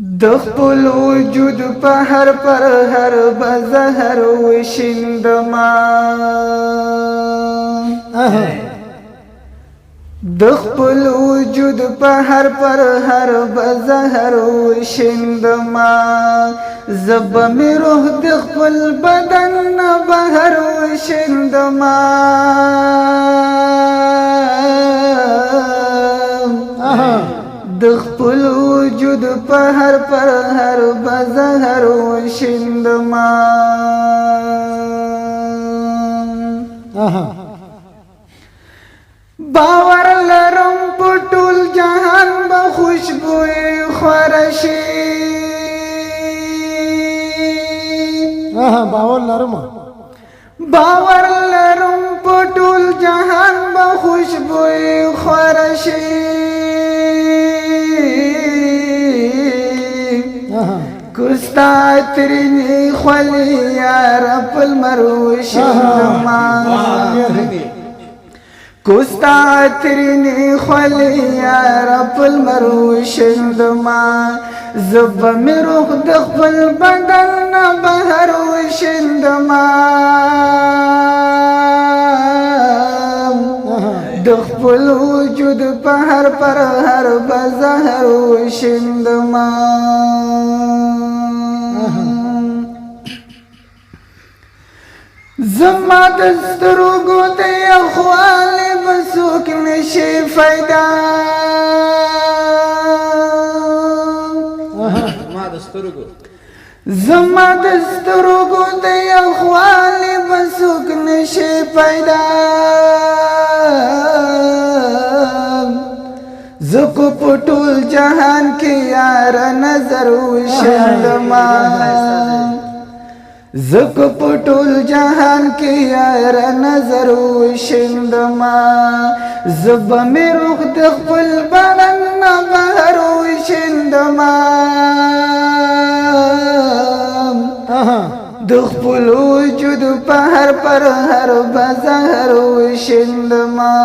د خپل وجود په هر پر هر بزهر وشندما د خپل وجود په هر پر هر بزهر وشندما زب می روح د خپل بدن نه بهر وشندما د خپل وجود په هر پر هر بزهر وشندما باور لرم په ټول جهان به خوشبوئی خورشي باور لرم په ټول جهان به خوشبوئی خورشي کستا ترینی خلی یا رب المروشندما کستا ترینی خلی یا رب المروشندما زب می روح دخل بدن بهر وشندما دخل وجود په هر پر هر بزهر وشندما زما دسترگو دی اخوالی بسوک نشی فیدا زما دسترگو دی اخوالی بسوک نشی فیدا زکو پټول جهان کی یار نظر وشندما زکو پټول جهان کی یار نظر وشندما زب می روح د خپل بدن نه بهر وشندما د خپل وجود په هر پر هر بزهر وشندما زما د سترګو دی اخوالی بسوک نشي پیدا زما د سترګو دی اخوالی بسوک نشي پیدا زکو پټول جهان کی یار نظر وشندما زکو پټول جهان کی یار نظر وشندما زب می روح د خپل بدن نه بهر وشندما د خپل وجود په هر پر هر بزهر وشندما